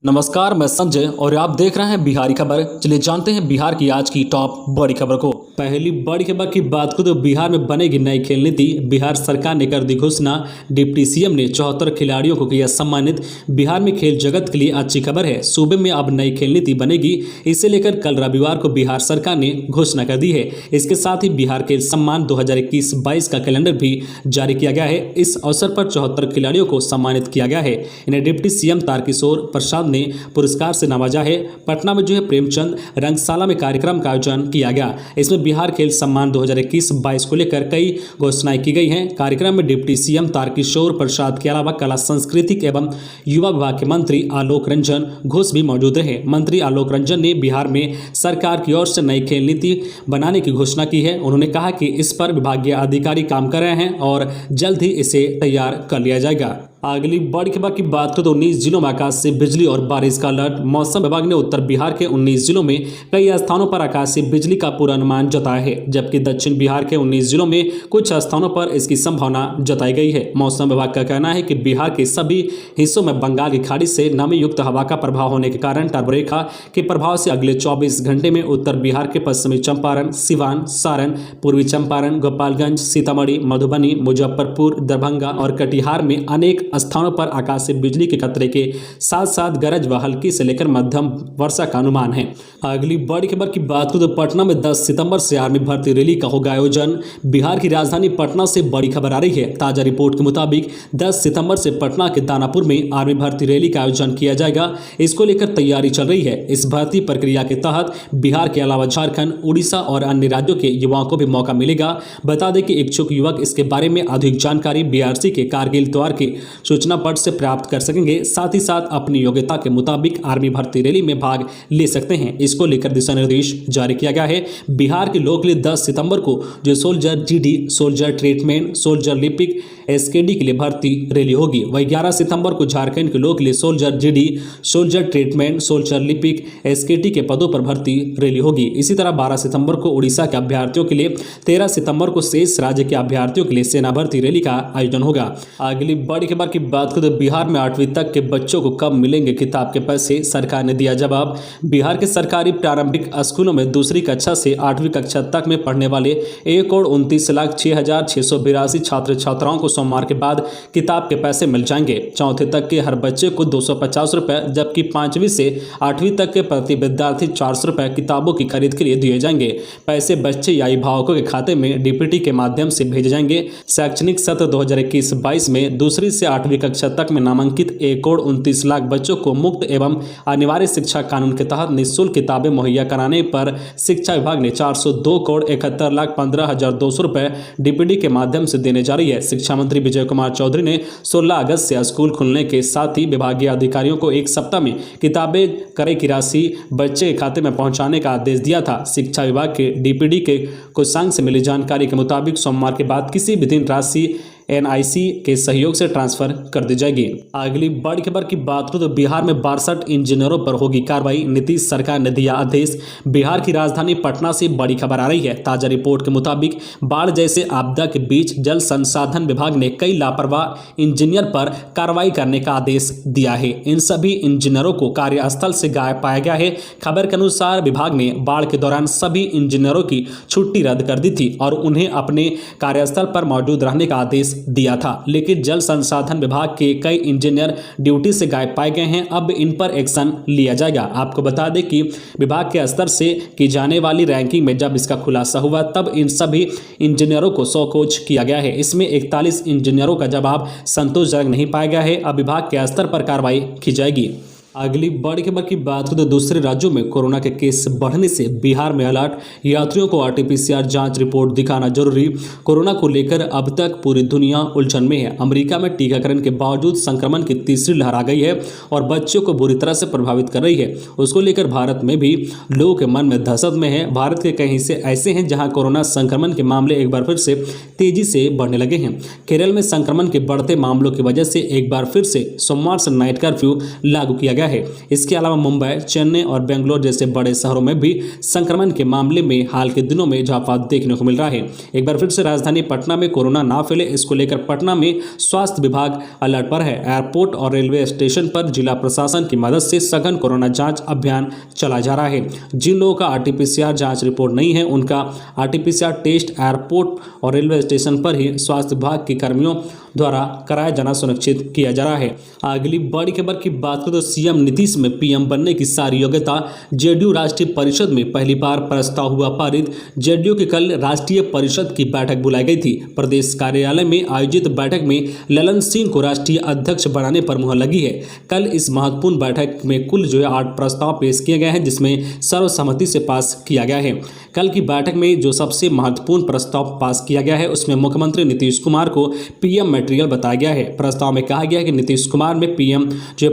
नमस्कार, मैं संजय और आप देख रहे हैं बिहारी खबर। चलिए जानते हैं बिहार की आज की टॉप बड़ी खबर को। पहली बड़ी खबर की बात करें तो बिहार में बनेगी नई खेल नीति। बिहार सरकार ने कर दी घोषणा। डिप्टी सीएम ने 74 खिलाड़ियों को किया सम्मानित। बिहार में खेल जगत के लिए अच्छी खबर है। सूबे में अब नई खेल नीति बनेगी। इसे लेकर कल रविवार को बिहार सरकार ने घोषणा कर दी है। इसके साथ ही बिहार खेल सम्मान 2021-22 का कैलेंडर भी जारी किया गया है। इस अवसर पर 74 खिलाड़ियों को सम्मानित किया गया है। इन्हें डिप्टी सीएम तारकिशोर प्रसाद ने पुरस्कार से नवाजा है। पटना में प्रेमचंद रंगशाला में कार्यक्रम का आयोजन किया गया। इसमें बिहार खेल सम्मान 2021-22 को लेकर कई घोषणाएं की गई हैं। कार्यक्रम में डिप्टी सीएम तारकिशोर प्रसाद के अलावा कला संस्कृति एवं युवा विभाग के मंत्री आलोक रंजन घोष भी मौजूद रहे। मंत्री आलोक रंजन ने बिहार में सरकार की ओर से नई खेल नीति बनाने की घोषणा की है। उन्होंने कहा कि इस पर विभागीय अधिकारी काम कर रहे हैं और जल्द ही इसे तैयार कर लिया जाएगा। अगली बड़ी खबर की बात करें तो 19 जिलों में आकाश से बिजली और बारिश का अलर्ट। मौसम विभाग ने उत्तर बिहार के 19 जिलों में कई स्थानों पर आकाश से बिजली का पूर्वानुमान जताया है, जबकि दक्षिण बिहार के 19 जिलों में कुछ स्थानों पर इसकी संभावना जताई गई है। मौसम विभाग का कहना है कि बिहार के सभी हिस्सों में बंगाल की खाड़ी से नमी युक्त हवा का प्रभाव होने के कारण टर्बो रेखा के प्रभाव से अगले 24 घंटे में उत्तर बिहार के पश्चिमी चंपारण, सिवान, सारण, पूर्वी चंपारण, गोपालगंज, सीतामढ़ी, मधुबनी, मुजफ्फरपुर, दरभंगा और कटिहार में अनेक स्थानों पर आकाश से बिजली के खतरे के साथ साथ गरज व हल्की से लेकर मध्यम वर्षा का अनुमान है। अगली बड़ी खबर की बात करें तो पटना में 10 सितंबर से आर्मी भर्ती रैली का होगा आयोजन। बिहार की राजधानी पटना से बड़ी खबर आ रही है। ताजा रिपोर्ट के मुताबिक 10 सितंबर से पटना के दानापुर में आर्मी भर्ती रैली का आयोजन किया जाएगा। इसको लेकर तैयारी चल रही है। इस भर्ती प्रक्रिया के तहत बिहार के अलावा झारखंड, उड़ीसा और अन्य राज्यों के युवाओं को भी मौका मिलेगा। बता दें कि इच्छुक युवक इसके बारे में अधिक जानकारी बीआरसी के कारगिल द्वार के सूचना पट से प्राप्त कर सकेंगे। साथ ही साथ अपनी योग्यता के मुताबिक आर्मी भर्ती रैली में भाग ले सकते हैं। इसको लेकर दिशा निर्देश जारी किया गया है। बिहार के लोग के लिए 10 सितंबर को जो soldier GD, soldier treatment, soldier लिपिक, एसकेडी के लिए भर्ती रैली होगी। वही 11 सितंबर को झारखंड के लोग के लिए soldier GD, soldier treatment, soldier लिपिक, एसकेडी के पदों पर भर्ती रैली होगी। इसी तरह 12 सितंबर को उड़ीसा के अभ्यर्थियों के लिए, 13 सितंबर को शेष राज्य के अभ्यर्थियों के लिए सेना भर्ती रैली का आयोजन होगा। अगली बड़ी खबर की बात करें तो बिहार में 8वीं तक के बच्चों को कब मिलेंगे किताब के पैसे, सरकार ने दिया जवाब। बिहार के सरकारी प्रारंभिक स्कूलों में दूसरी कक्षा से 8वीं कक्षा तक में पढ़ने वाले 1,29,06,682 छात्र छात्राओं को सोमवार के बाद किताब के पैसे मिल जाएंगे। चौथे तक के हर बच्चे को 250 रुपये, जबकि 5वीं से 8वीं तक के प्रति विद्यार्थी 400 रुपये किताबों की खरीद के लिए दिए जाएंगे। पैसे बच्चे या अभिभावकों के खाते में डीपीटी के माध्यम से भेजे जाएंगे। शैक्षणिक सत्र 2021-22 में दूसरी से 8वीं कक्षा तक में नामांकित 1,29,00,000 बच्चों को मुफ्त एवं अनिवार्य शिक्षा कानून के तहत निःशुल्क किताबें मुहैया कराने पर शिक्षा विभाग ने 402,71,15,200 रुपये डीपीटी के माध्यम से देने जा रही है। शिक्षा मंत्री विजय कुमार चौधरी ने 16 अगस्त से स्कूल खुलने के साथ ही विभागीय अधिकारियों को एक सप्ताह में किताबें क्रय की राशि बच्चे के खाते में पहुंचाने का आदेश दिया था। शिक्षा विभाग के डीपीडी के कोषांग से मिली जानकारी के मुताबिक सोमवार के बाद किसी भी दिन राशि एनआईसी के सहयोग से ट्रांसफर कर दी जाएगी। अगली बड़ी खबर की बात करें तो बिहार में 62 इंजीनियरों पर होगी कार्रवाई, नीतीश सरकार ने दिया आदेश। बिहार की राजधानी पटना से बड़ी खबर आ रही है। ताजा रिपोर्ट के मुताबिक बाढ़ जैसे आपदा के बीच जल संसाधन विभाग ने कई लापरवाह इंजीनियर पर कार्रवाई करने का आदेश दिया है। इन सभी इंजीनियरों को कार्यस्थल से गायब पाया गया है। खबर के अनुसार विभाग ने बाढ़ के दौरान सभी इंजीनियरों की छुट्टी रद्द कर दी थी और उन्हें अपने कार्यस्थल पर मौजूद रहने का आदेश दिया था, लेकिन जल संसाधन विभाग के कई इंजीनियर ड्यूटी से गायब पाए गए हैं। अब इन पर एक्शन लिया जाएगा। आपको बता दें कि विभाग के स्तर से की जाने वाली रैंकिंग में जब इसका खुलासा हुआ तब इन सभी इंजीनियरों को शोकॉज किया गया है। इसमें 41 इंजीनियरों का जवाब संतोषजनक नहीं पाया गया है। अब विभाग के स्तर पर कार्रवाई की जाएगी। अगली बड़ी खबर की बात करें तो दूसरे राज्यों में कोरोना के केस बढ़ने से बिहार में अलर्ट। यात्रियों को आरटीपीसीआर जांच रिपोर्ट दिखाना जरूरी। कोरोना को लेकर अब तक पूरी दुनिया उलझन में है। अमेरिका में टीकाकरण के बावजूद संक्रमण की तीसरी लहर आ गई है और बच्चों को बुरी तरह से प्रभावित कर रही है। उसको लेकर भारत में भी लोगों के मन में दहशत में है। भारत के कई हिस्से ऐसे हैं जहां कोरोना संक्रमण के मामले एक बार फिर से तेजी से बढ़ने लगे हैं। केरल में संक्रमण के बढ़ते मामलों की वजह से एक बार फिर से सोमवार से नाइट कर्फ्यू लागू किया गया गया है। इसके अलावा मुंबई, चेन्नई और बेंगलोर जैसे बड़े शहरों में भी संक्रमण के मामले में हाल के दिनों में इजाफा देखने को मिल रहा है। एक बार फिर से राजधानी पटना में कोरोना ना फैले, इसको लेकर पटना में स्वास्थ्य विभाग अलर्ट पर है। एयरपोर्ट और रेलवे स्टेशन पर जिला प्रशासन की मदद से सघन कोरोना जांच अभियान चलाया जा रहा है। जिन लोगों का आरटीपीसीआर जांच रिपोर्ट नहीं है, उनका आरटीपीसीआर टेस्ट एयरपोर्ट और रेलवे स्टेशन पर ही स्वास्थ्य विभाग के कर्मियों द्वारा कराया जाना सुनिश्चित किया जा रहा है। अगली बड़ी खबर की बात करें तो सीएम नीतीश में पीएम बनने की सारी योग्यता। जेडीयू राष्ट्रीय परिषद में पहली बार प्रस्ताव हुआ पारित। जेडीयू की कल राष्ट्रीय परिषद की बैठक बुलाई गई थी। प्रदेश कार्यालय में आयोजित बैठक में ललन सिंह को राष्ट्रीय अध्यक्ष बनाने पर मुहर लगी है। कल इस महत्वपूर्ण बैठक में कुल 8 प्रस्ताव पेश किए गए हैं, जिसमें सर्वसम्मति से पास किया गया है। कल की बैठक में जो सबसे महत्वपूर्ण प्रस्ताव पास किया गया है, उसमें मुख्यमंत्री नीतीश कुमार को पीएम मटेरियल बताया गया है। प्रस्ताव में कहा गया है कि नीतीश कुमार में पीएम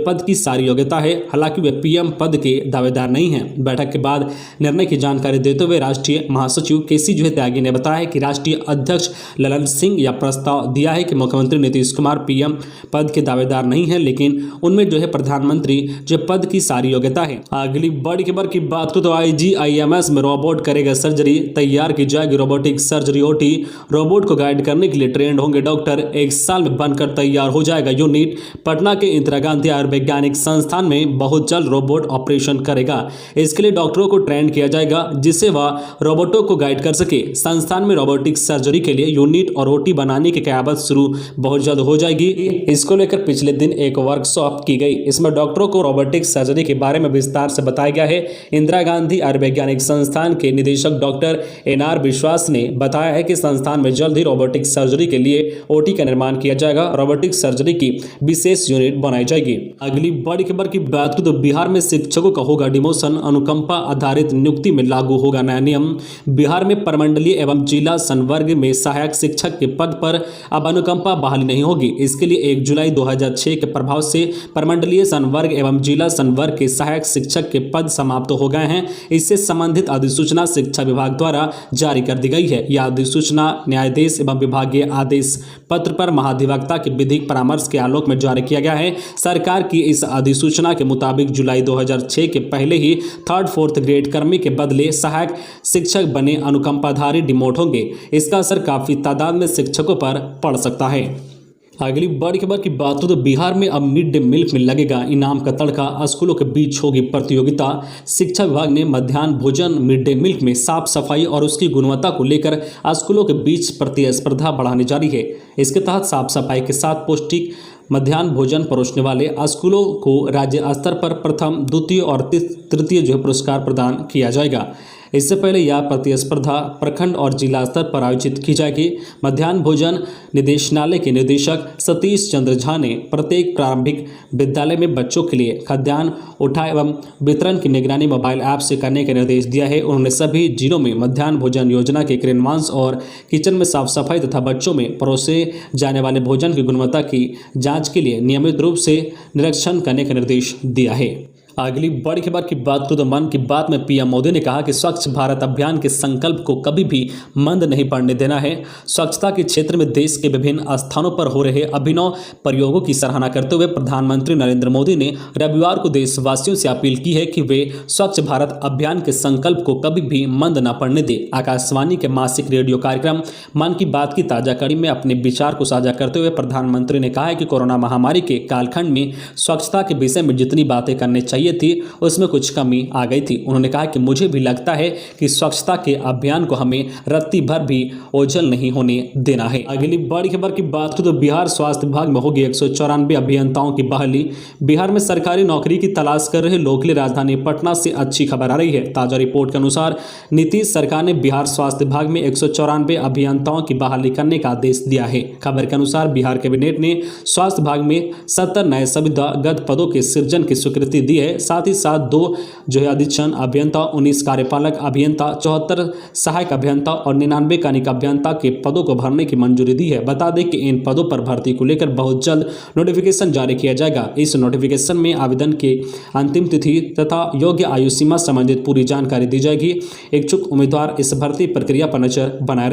पद की सारी योग्यता है, हालांकि वे पीएम पद के दावेदार नहीं हैं। बैठक के बाद निर्णय की जानकारी देते हुए राष्ट्रीय महासचिव केसी त्यागी ने बताया कि राष्ट्रीय अध्यक्ष ललन सिंह यह प्रस्ताव दिया है कि मुख्यमंत्री नीतीश कुमार पीएम पद के दावेदार नहीं है, लेकिन उनमें प्रधानमंत्री पद की सारी योग्यता है। अगली बड़ी खबर की बात करें तो आईजीआईएमएस में रोबोट करेगा सर्जरी, तैयार की जाएगी रोबोटिक सर्जरी ओटी। रोबोट को गाइड करने के लिए ट्रेंड होंगे डॉक्टर। 1 साल में बनकर तैयार हो जाएगा यूनिट। पटना के इंदिरा गांधी आयुर्वैज्ञानिक संस्थान में बहुत जल्द रोबोट ऑपरेशन करेगा। इसके लिए डॉक्टरों को ट्रेन किया जाएगा, जिससे वह रोबोटों को गाइड कर सके। संस्थान में रोबोटिक सर्जरी के लिए यूनिट और ओटी बनाने की कयामत शुरू बहुत जल्द हो जाएगी। इसको लेकर पिछले दिन एक वर्कशॉप की गई। इसमें डॉक्टरों को रोबोटिक सर्जरी के बारे में विस्तार से बताया गया है। इंदिरा गांधी आयुर्वैज्ञानिक संस्थान के निदेशक डॉक्टर एनआर विश्वास ने बताया है कि संस्थान में जल्द ही रोबोटिक सर्जरी के लिए ओटी का निर्माण किया जाएगा। रोबोटिक सर्जरी की विशेष यूनिट बनाई जाएगी। अगली बड़ी खबर की बात करें तो बिहार में शिक्षकों का होगा डिमोशन। अनुकंपा आधारित नियुक्ति में लागू होगा नया नियम। बिहार में प्रमंडलीय एवं जिला संवर्ग में सहायक शिक्षक के पद पर अब अनुकंपा बहाली नहीं होगी। इसके लिए 1 जुलाई 2006 के प्रभाव से प्रमंडलीय संवर्ग एवं जिला संवर्ग के सहायक शिक्षक के पद समाप्त हो गए हैं। इससे संबंधित अधिसूचना शिक्षा विभाग द्वारा जारी कर दी गई है। यह अधिसूचना न्यायाधीश एवं विभागीय आदेश पत्र पर महाधिवक्ता के विधिक परामर्श के आलोक में जारी किया गया है। सरकार की इस अधिसूचना के मुताबिक जुलाई 2006 के पहले ही 3rd 4th ग्रेड कर्मी के बदले सहायक शिक्षक बने अनुकंपाधारी डिमोट होंगे। इसका असर काफी तादाद में शिक्षकों पर पड़ सकता है। अगली बड़ी खबर की बात हो तो बिहार में अब मिड डे मील में लगेगा इनाम का तड़का। स्कूलों के बीच होगी प्रतियोगिता। शिक्षा विभाग ने मध्याह्न भोजन मिड डे मील में साफ सफाई और उसकी गुणवत्ता को लेकर स्कूलों के बीच प्रतिस्पर्धा बढ़ाने जारी है। इसके तहत साफ सफाई के साथ पौष्टिक मध्याह्न भोजन परोसने वाले स्कूलों को राज्य स्तर पर प्रथम, द्वितीय और तृतीय पुरस्कार प्रदान किया जाएगा। इससे पहले यह प्रतिस्पर्धा प्रखंड और जिला स्तर पर आयोजित की जाएगी। मध्याह्न भोजन निदेशालय के निदेशक सतीश चंद्र झा ने प्रत्येक प्रारंभिक विद्यालय में बच्चों के लिए खाद्यान्न उठा एवं वितरण की निगरानी मोबाइल ऐप से करने का निर्देश दिया है। उन्होंने सभी जिलों में मध्याह्न भोजन योजना के क्रियान्वयन और किचन में साफ सफाई तथा बच्चों में परोसे जाने वाले भोजन की गुणवत्ता की जाँच के लिए नियमित रूप से निरीक्षण करने का निर्देश दिया है। अगली बड़ी खबर की बात करें तो मन की बात में पीएम मोदी ने कहा कि स्वच्छ भारत अभियान के संकल्प को कभी भी मंद नहीं पड़ने देना है। स्वच्छता के क्षेत्र में देश के विभिन्न स्थानों पर हो रहे अभिनव प्रयोगों की सराहना करते हुए प्रधानमंत्री नरेंद्र मोदी ने रविवार को देशवासियों से अपील की है कि वे स्वच्छ भारत अभियान के संकल्प को कभी भी मंद न पड़ने दें। आकाशवाणी के मासिक रेडियो कार्यक्रम मन की बात की ताजा कड़ी में अपने विचार को साझा करते हुए प्रधानमंत्री ने कहा है कि कोरोना महामारी के कालखंड में स्वच्छता के विषय में जितनी बातें करनी चाहिए थी उसमें कुछ कमी आ गई थी। उन्होंने कहा कि मुझे भी लगता है कि स्वच्छता के अभियान को हमें रत्ती भर भी ओझल नहीं होने देना है। अगली बड़ी खबर की बात करें तो बिहार स्वास्थ्य विभाग में होगी 194 अभियंताओं की बहाली। बिहार में सरकारी नौकरी की तलाश कर रहे लोगों के लिए राजधानी पटना से अच्छी खबर आ रही है। ताजा रिपोर्ट के अनुसार नीतीश सरकार ने बिहार स्वास्थ्य विभाग में 194 अभियंताओं की बहाली करने का आदेश दिया है। खबर के अनुसार बिहार कैबिनेट ने स्वास्थ्य विभाग में 70 नए संविदागत पदों के सृजन की स्वीकृति दी है। साथ ही साथ 2 अधीक्षण अभियंता, 19 कार्यपालक अभियंता, 74 सहायक अभियंता और 99 कनिक अभियंता के पदों को भरने की मंजूरी दी है। बता दें कि इन पदों पर भर्ती को लेकर बहुत जल्द नोटिफिकेशन जारी किया जाएगा। इस नोटिफिकेशन में आवेदन की अंतिम तिथि तथा योग्य आयु सीमा संबंधित पूरी जानकारी दी जाएगी। इच्छुक उम्मीदवार इस भर्ती प्रक्रिया पर नजर बनाए रहे।